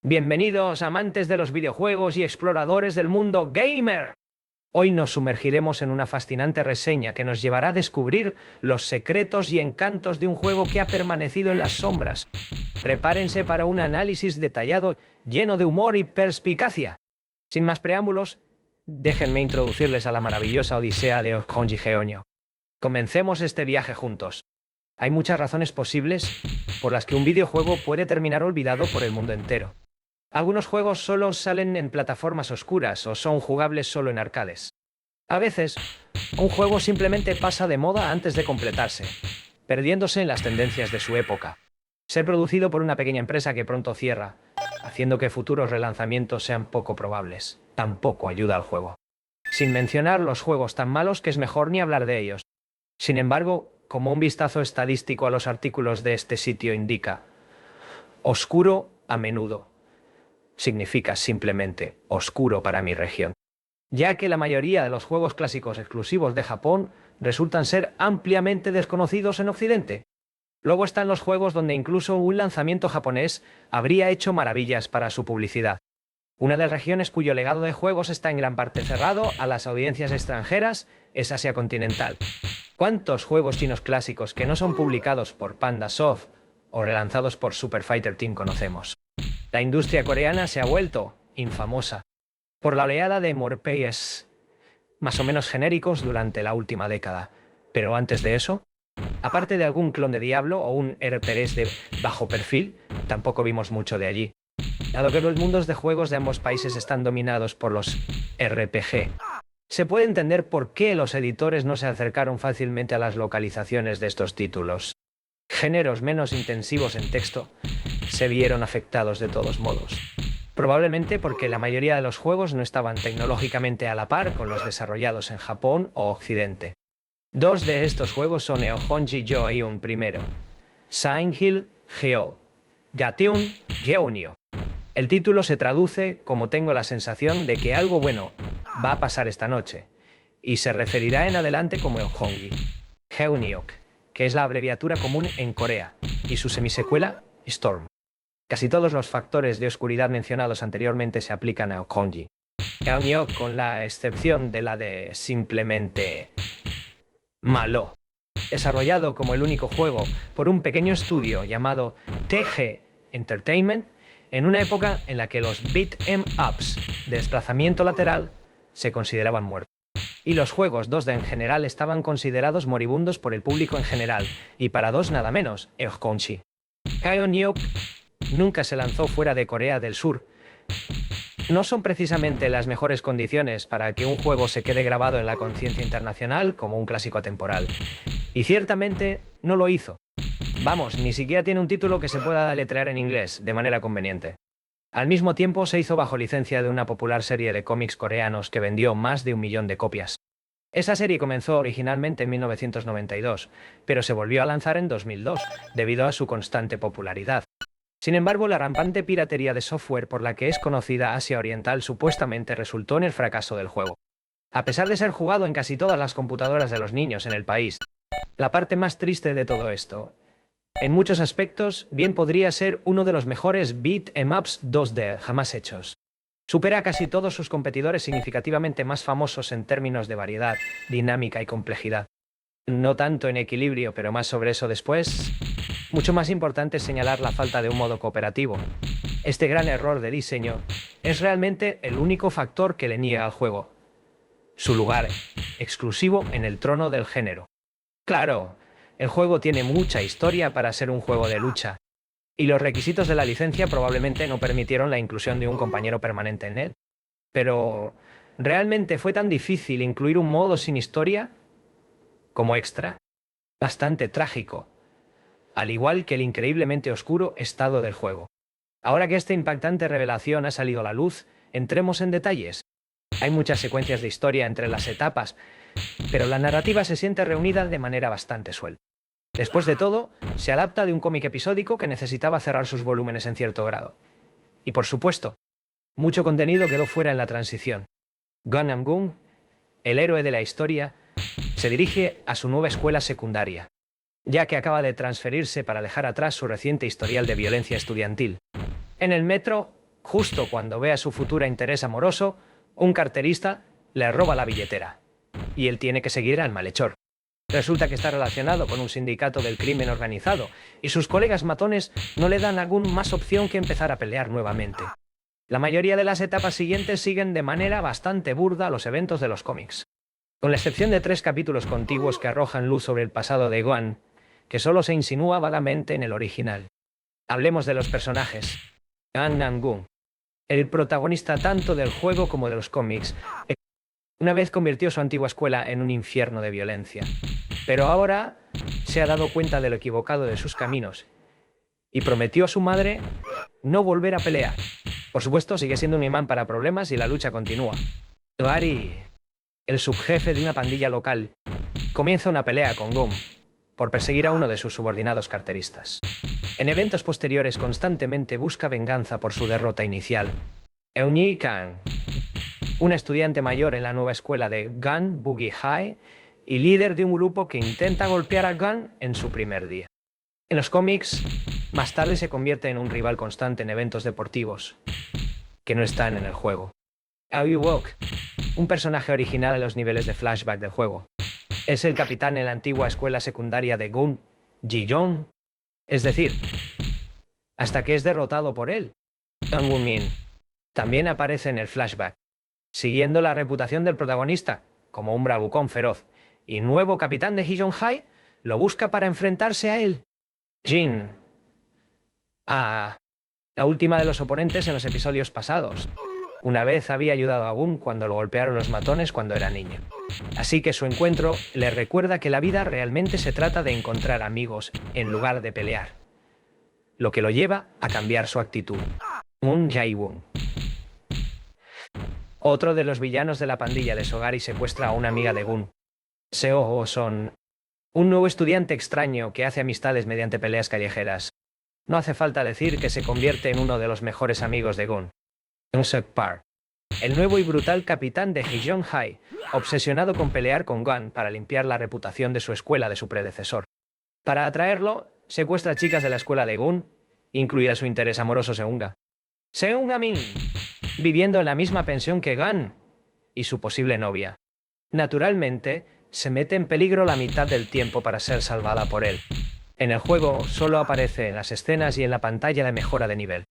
Bienvenidos, amantes de los videojuegos y exploradores del mundo gamer. Hoy nos sumergiremos en una fascinante reseña que nos llevará a descubrir los secretos y encantos de un juego que ha permanecido en las sombras. Prepárense para un análisis detallado, lleno de humor y perspicacia. Sin más preámbulos, déjenme introducirles a la maravillosa odisea de Ohkonji Geonio. Comencemos este viaje juntos. Hay muchas razones posibles por las que un videojuego puede terminar olvidado por el mundo entero. Algunos juegos solo salen en plataformas oscuras o son jugables solo en arcades. A veces, un juego simplemente pasa de moda antes de completarse, perdiéndose en las tendencias de su época. Ser producido por una pequeña empresa que pronto cierra, haciendo que futuros relanzamientos sean poco probables, tampoco ayuda al juego. Sin mencionar los juegos tan malos que es mejor ni hablar de ellos. Sin embargo, como un vistazo estadístico a los artículos de este sitio indica, oscuro a menudo significa simplemente oscuro para mi región, ya que la mayoría de los juegos clásicos exclusivos de Japón resultan ser ampliamente desconocidos en Occidente. Luego están los juegos donde incluso un lanzamiento japonés habría hecho maravillas para su publicidad. Una de las regiones cuyo legado de juegos está en gran parte cerrado a las audiencias extranjeras es Asia continental. ¿Cuántos juegos chinos clásicos que no son publicados por Panda Soft o relanzados por Super Fighter Team conocemos? La industria coreana se ha vuelto infamosa por la oleada de morpes más o menos genéricos durante la última década. Pero antes de eso, aparte de algún clon de Diablo o un RTS de bajo perfil, tampoco vimos mucho de allí. Dado que los mundos de juegos de ambos países están dominados por los RPG, se puede entender por qué los editores no se acercaron fácilmente a las localizaciones de estos títulos. Géneros menos intensivos en texto se vieron afectados de todos modos. Probablemente porque la mayoría de los juegos no estaban tecnológicamente a la par con los desarrollados en Japón o Occidente. Dos de estos juegos son Ohkonji Geonyo I, Silent Hill Gation Geonyo. El título se traduce como tengo la sensación de que algo bueno va a pasar esta noche, y se referirá en adelante como Ohkonji Geonyo, que es la abreviatura común en Corea, y su semisecuela, Storm. Casi todos los factores de oscuridad mencionados anteriormente se aplican a Ohkonji Geonyo, con la excepción de la de simplemente malo. Desarrollado como el único juego por un pequeño estudio llamado TG Entertainment, en una época en la que los beat 'em ups de desplazamiento lateral se consideraban muertos. Y los juegos 2D en general estaban considerados moribundos por el público en general, y para dos nada menos, Ohkonji Geonyo nunca se lanzó fuera de Corea del Sur. No son precisamente las mejores condiciones para que un juego se quede grabado en la conciencia internacional como un clásico atemporal. Y ciertamente no lo hizo. Vamos, ni siquiera tiene un título que se pueda deletrear en inglés de manera conveniente. Al mismo tiempo se hizo bajo licencia de una popular serie de cómics coreanos que vendió más de 1 millón de copias. Esa serie comenzó originalmente en 1992, pero se volvió a lanzar en 2002, debido a su constante popularidad. Sin embargo, la rampante piratería de software por la que es conocida Asia Oriental supuestamente resultó en el fracaso del juego. A pesar de ser jugado en casi todas las computadoras de los niños en el país, la parte más triste de todo esto, en muchos aspectos, bien podría ser uno de los mejores beat 'em ups 2D jamás hechos. Supera a casi todos sus competidores significativamente más famosos en términos de variedad, dinámica y complejidad. No tanto en equilibrio, pero más sobre eso después. Mucho más importante es señalar la falta de un modo cooperativo. Este gran error de diseño es realmente el único factor que le niega al juego su lugar exclusivo en el trono del género. Claro, el juego tiene mucha historia para ser un juego de lucha, y los requisitos de la licencia probablemente no permitieron la inclusión de un compañero permanente en él. Pero, ¿realmente fue tan difícil incluir un modo sin historia como extra? Bastante trágico, al igual que el increíblemente oscuro estado del juego. Ahora que esta impactante revelación ha salido a la luz, entremos en detalles. Hay muchas secuencias de historia entre las etapas, pero la narrativa se siente reunida de manera bastante suelta. Después de todo, se adapta de un cómic episódico que necesitaba cerrar sus volúmenes en cierto grado. Y por supuesto, mucho contenido quedó fuera en la transición. Gun Gun, el héroe de la historia, se dirige a su nueva escuela secundaria, ya que acaba de transferirse para dejar atrás su reciente historial de violencia estudiantil. En el metro, Justo cuando ve a su futura interés amoroso, un carterista le roba la billetera. Y él tiene que seguir al malhechor. Resulta que está relacionado con un sindicato del crimen organizado, y sus colegas matones no le dan aún más opción que empezar a pelear nuevamente. La mayoría de las etapas siguientes siguen de manera bastante burda los eventos de los cómics, con la excepción de 3 capítulos contiguos que arrojan luz sobre el pasado de Gon, que solo se insinúa vagamente en el original. Hablemos de los personajes. Gon Nangun, el protagonista tanto del juego como de los cómics, una vez convirtió su antigua escuela en un infierno de violencia, pero ahora se ha dado cuenta de lo equivocado de sus caminos y prometió a su madre no volver a pelear. Por supuesto, sigue siendo un imán para problemas y la lucha continúa. Gary, el subjefe de una pandilla local, comienza una pelea con Gon por perseguir a uno de sus subordinados carteristas. En eventos posteriores constantemente busca venganza por su derrota inicial. Eunyi Kang, una estudiante mayor en la nueva escuela de Gun Boogie High y líder de un grupo que intenta golpear a Gun en su primer día. En los cómics, más tarde se convierte en un rival constante en eventos deportivos que no están en el juego. Aoi Wok, un personaje original en los niveles de flashback del juego, es el capitán en la antigua escuela secundaria de Gun Ji-yong, es decir, hasta que es derrotado por él. Kang Woo-min también aparece en el flashback, siguiendo la reputación del protagonista como un bravucón feroz, y nuevo capitán de Ji-yong High lo busca para enfrentarse a él. Jin, la última de los oponentes en los episodios pasados. Una vez había ayudado a Gun cuando lo golpearon los matones cuando era niño. Así que su encuentro le recuerda que la vida realmente se trata de encontrar amigos en lugar de pelear, lo que lo lleva a cambiar su actitud. Moon Jae-woon, otro de los villanos de la pandilla de Sogari, secuestra a una amiga de Gun, Seo Oh-son, un nuevo estudiante extraño que hace amistades mediante peleas callejeras. No hace falta decir que se convierte en uno de los mejores amigos de Gun. Eun-seok Park, el nuevo y brutal capitán de Ji-yong High, obsesionado con pelear con Gun para limpiar la reputación de su escuela de su predecesor. Para atraerlo, secuestra a chicas de la escuela de Gun, incluida su interés amoroso Seunga. Seunga-min, viviendo en la misma pensión que Gun y su posible novia. Naturalmente, se mete en peligro la mitad del tiempo para ser salvada por él. En el juego solo aparece en las escenas y en la pantalla de mejora de nivel.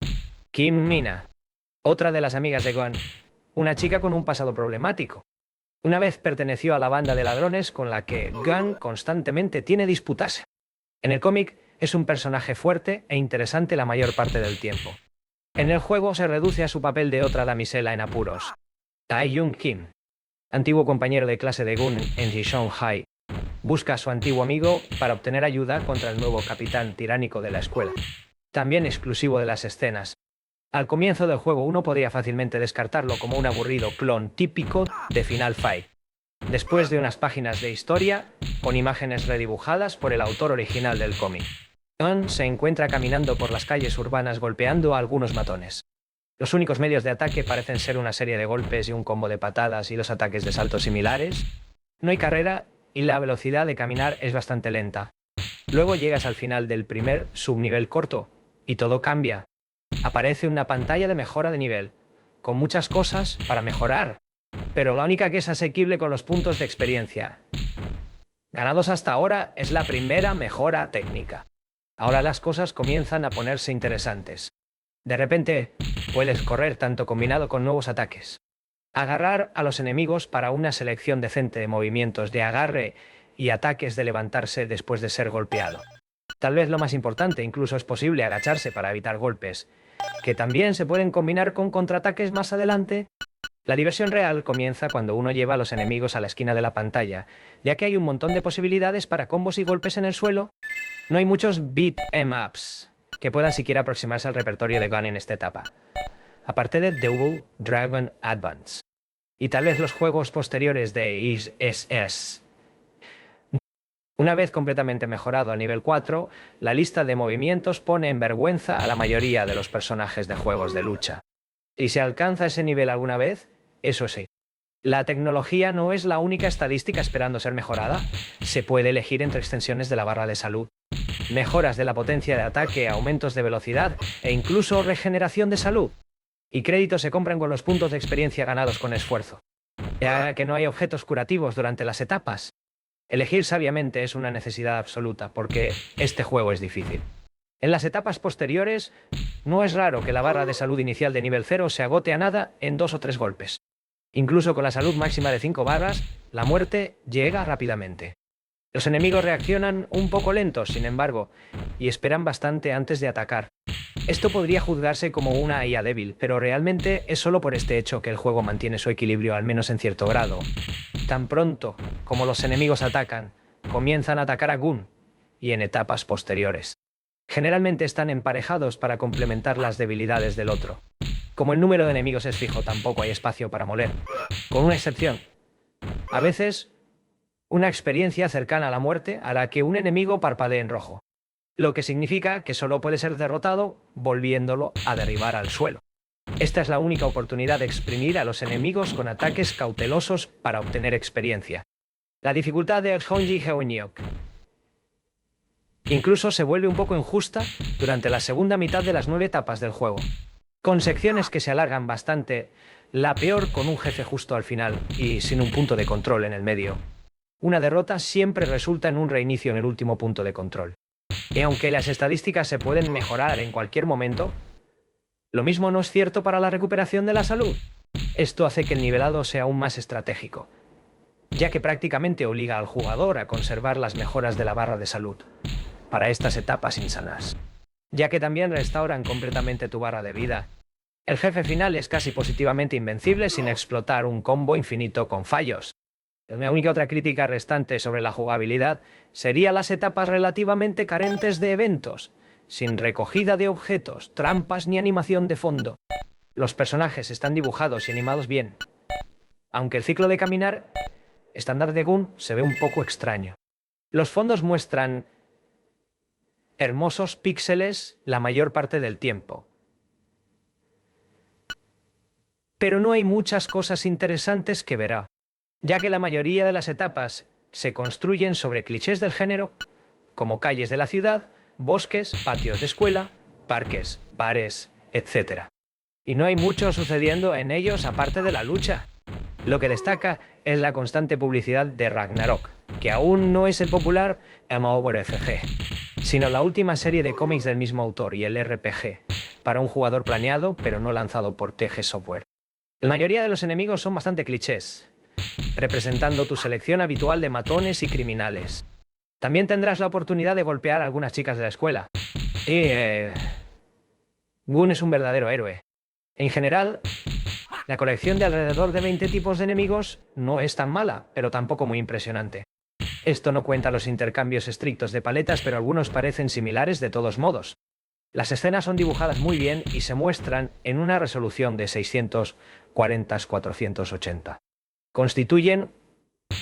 Kim Mina, otra de las amigas de Gon, una chica con un pasado problemático. Una vez perteneció a la banda de ladrones con la que Gon constantemente tiene disputas. En el cómic es un personaje fuerte e interesante la mayor parte del tiempo. En el juego se reduce a su papel de otra damisela en apuros. Tae-young Kim, antiguo compañero de clase de Gun en Ji-yong High, busca a su antiguo amigo para obtener ayuda contra el nuevo capitán tiránico de la escuela. También exclusivo de las escenas. Al comienzo del juego uno podría fácilmente descartarlo como un aburrido clon típico de Final Fight. Después de unas páginas de historia, con imágenes redibujadas por el autor original del cómic, Gon se encuentra caminando por las calles urbanas golpeando a algunos matones. Los únicos medios de ataque parecen ser una serie de golpes y un combo de patadas y los ataques de salto similares. No hay carrera y la velocidad de caminar es bastante lenta. Luego llegas al final del primer subnivel corto y todo cambia. Aparece una pantalla de mejora de nivel, con muchas cosas para mejorar, pero la única que es asequible con los puntos de experiencia ganados hasta ahora es la primera mejora técnica. Ahora las cosas comienzan a ponerse interesantes. De repente, puedes correr tanto combinado con nuevos ataques. Agarrar a los enemigos para una selección decente de movimientos de agarre y ataques de levantarse después de ser golpeado. Tal vez lo más importante, incluso es posible agacharse para evitar golpes, que también se pueden combinar con contraataques más adelante. La diversión real comienza cuando uno lleva a los enemigos a la esquina de la pantalla, ya que hay un montón de posibilidades para combos y golpes en el suelo. No hay muchos beat 'em ups que puedan siquiera aproximarse al repertorio de Gun en esta etapa, aparte de Double Dragon Advance, y tal vez los juegos posteriores de ISS. Una vez completamente mejorado a nivel 4, la lista de movimientos pone en vergüenza a la mayoría de los personajes de juegos de lucha. Si se alcanza ese nivel alguna vez, eso sí. La tecnología no es la única estadística esperando ser mejorada. Se puede elegir entre extensiones de la barra de salud, mejoras de la potencia de ataque, aumentos de velocidad e incluso regeneración de salud. Y créditos se compran con los puntos de experiencia ganados con esfuerzo. Ya que no hay objetos curativos durante las etapas, elegir sabiamente es una necesidad absoluta, porque este juego es difícil. En las etapas posteriores, no es raro que la barra de salud inicial de nivel 0 se agote a nada en 2 o 3 golpes. Incluso con la salud máxima de 5 barras, la muerte llega rápidamente. Los enemigos reaccionan un poco lentos, sin embargo, y esperan bastante antes de atacar. Esto podría juzgarse como una IA débil, pero realmente es solo por este hecho que el juego mantiene su equilibrio, al menos en cierto grado. Tan pronto como los enemigos atacan, comienzan a atacar a Gun, y en etapas posteriores. Generalmente están emparejados para complementar las debilidades del otro. Como el número de enemigos es fijo, tampoco hay espacio para moler, con una excepción. A veces, una experiencia cercana a la muerte hará que un enemigo parpadee en rojo, lo que significa que solo puede ser derrotado volviéndolo a derribar al suelo. Esta es la única oportunidad de exprimir a los enemigos con ataques cautelosos para obtener experiencia. La dificultad de Honji Heonyok incluso se vuelve un poco injusta durante la segunda mitad de las 9 etapas del juego, con secciones que se alargan bastante, la peor con un jefe justo al final y sin un punto de control en el medio. Una derrota siempre resulta en un reinicio en el último punto de control. Y aunque las estadísticas se pueden mejorar en cualquier momento, lo mismo no es cierto para la recuperación de la salud. Esto hace que el nivelado sea aún más estratégico, ya que prácticamente obliga al jugador a conservar las mejoras de la barra de salud para estas etapas insanas, ya que también restauran completamente tu barra de vida. El jefe final es casi positivamente invencible sin explotar un combo infinito con fallos. La única otra crítica restante sobre la jugabilidad sería las etapas relativamente carentes de eventos, sin recogida de objetos, trampas ni animación de fondo. Los personajes están dibujados y animados bien, aunque el ciclo de caminar estándar de Gun se ve un poco extraño. Los fondos muestran hermosos píxeles la mayor parte del tiempo, pero no hay muchas cosas interesantes que verá, ya que la mayoría de las etapas se construyen sobre clichés del género, como calles de la ciudad, bosques, patios de escuela, parques, bares, etc. Y no hay mucho sucediendo en ellos aparte de la lucha. Lo que destaca es la constante publicidad de Ragnarok, que aún no es el popular MMORPG, sino la última serie de cómics del mismo autor y el RPG, para un jugador planeado pero no lanzado por TG Software. La mayoría de los enemigos son bastante clichés, representando tu selección habitual de matones y criminales. También tendrás la oportunidad de golpear a algunas chicas de la escuela. Y Gun es un verdadero héroe. En general, la colección de alrededor de 20 tipos de enemigos no es tan mala, pero tampoco muy impresionante. Esto no cuenta los intercambios estrictos de paletas, pero algunos parecen similares de todos modos. Las escenas son dibujadas muy bien y se muestran en una resolución de 640x480. Constituyen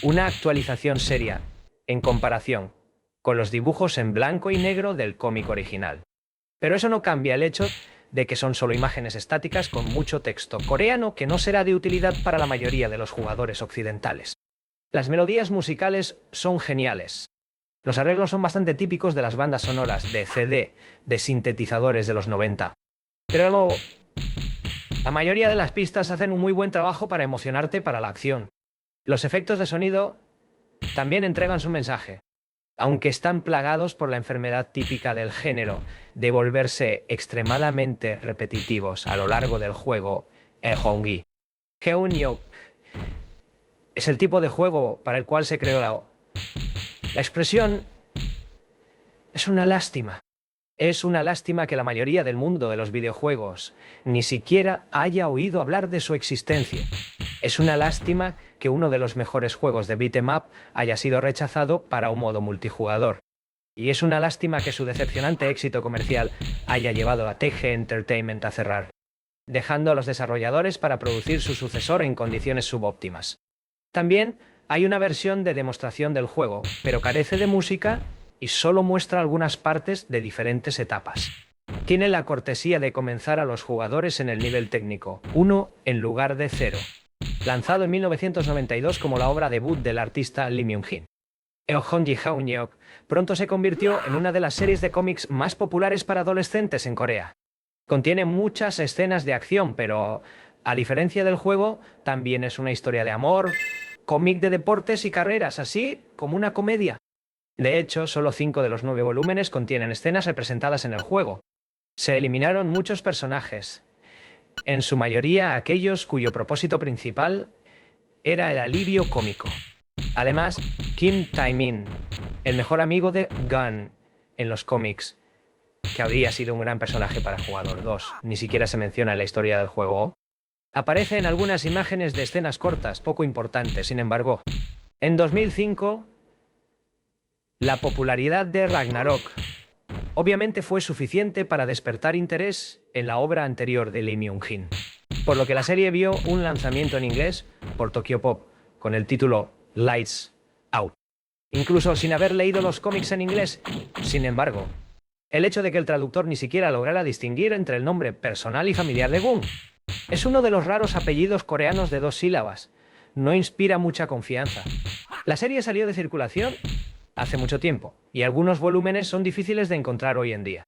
una actualización seria en comparación con los dibujos en blanco y negro del cómic original. Pero eso no cambia el hecho de que son solo imágenes estáticas con mucho texto coreano que no será de utilidad para la mayoría de los jugadores occidentales. Las melodías musicales son geniales. Los arreglos son bastante típicos de las bandas sonoras de CD de sintetizadores de los 90. Pero la mayoría de las pistas hacen un muy buen trabajo para emocionarte para la acción. Los efectos de sonido también entregan su mensaje, aunque están plagados por la enfermedad típica del género de volverse extremadamente repetitivos a lo largo del juego. Hongi Heonyok es el tipo de juego para el cual se creó la expresión. Es una lástima. Es una lástima que la mayoría del mundo de los videojuegos ni siquiera haya oído hablar de su existencia. Es una lástima que uno de los mejores juegos de beat'em up haya sido rechazado para un modo multijugador. Y es una lástima que su decepcionante éxito comercial haya llevado a TG Entertainment a cerrar, dejando a los desarrolladores para producir su sucesor en condiciones subóptimas. También hay una versión de demostración del juego, pero carece de música y solo muestra algunas partes de diferentes etapas. Tiene la cortesía de comenzar a los jugadores en el nivel técnico 1 en lugar de 0. Lanzado en 1992 como la obra debut del artista Lee Myung-jin. Honji Heonyok pronto se convirtió en una de las series de cómics más populares para adolescentes en Corea. Contiene muchas escenas de acción, pero a diferencia del juego, también es una historia de amor, cómic de deportes y carreras, así como una comedia. De hecho, solo 5 de los 9 volúmenes contienen escenas representadas en el juego. Se eliminaron muchos personajes, en su mayoría aquellos cuyo propósito principal era el alivio cómico. Además, Kim Tae-min, el mejor amigo de Gun en los cómics, que habría sido un gran personaje para Jugador 2, ni siquiera se menciona en la historia del juego, aparece en algunas imágenes de escenas cortas, poco importantes. Sin embargo, en 2005, la popularidad de Ragnarok obviamente fue suficiente para despertar interés en la obra anterior de Lee Myung-jin, por lo que la serie vio un lanzamiento en inglés por Tokyopop con el título Lights Out, incluso sin haber leído los cómics en inglés. Sin embargo, el hecho de que el traductor ni siquiera lograra distinguir entre el nombre personal y familiar de Gun, es uno de los raros apellidos coreanos de 2 sílabas, no inspira mucha confianza. La serie salió de circulación hace mucho tiempo, y algunos volúmenes son difíciles de encontrar hoy en día.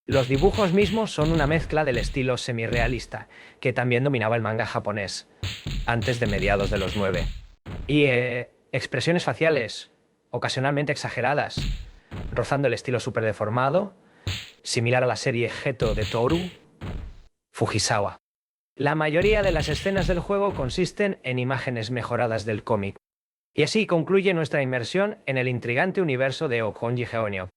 Los dibujos mismos son una mezcla del estilo semirrealista, que también dominaba el manga japonés, antes de mediados de los 9. Y expresiones faciales, ocasionalmente exageradas, rozando el estilo súper deformado, similar a la serie Geto de Toru Fujisawa. La mayoría de las escenas del juego consisten en imágenes mejoradas del cómic. Y así concluye nuestra inmersión en el intrigante universo de Okonji Geonyo.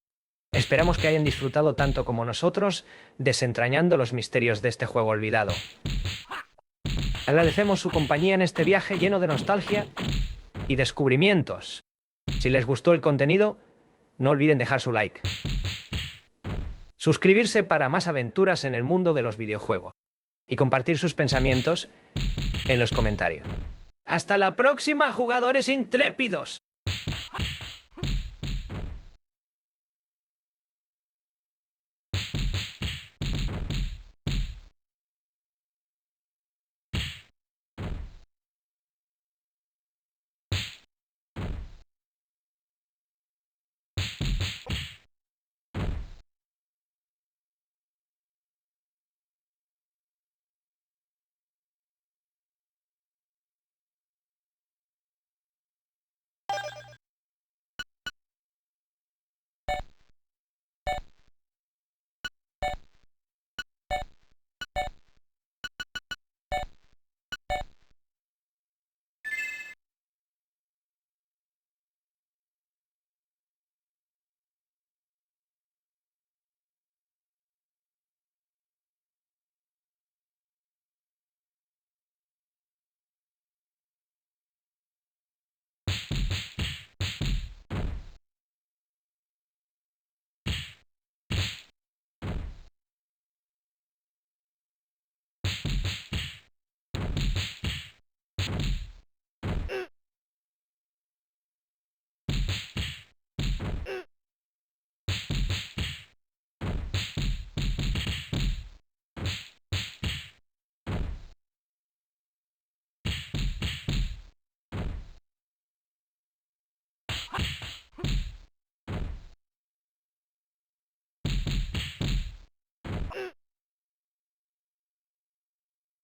Esperamos que hayan disfrutado tanto como nosotros desentrañando los misterios de este juego olvidado. Agradecemos su compañía en este viaje lleno de nostalgia y descubrimientos. Si les gustó el contenido, no olviden dejar su like. Suscribirse para más aventuras en el mundo de los videojuegos. Y compartir sus pensamientos en los comentarios. ¡Hasta la próxima, jugadores intrépidos!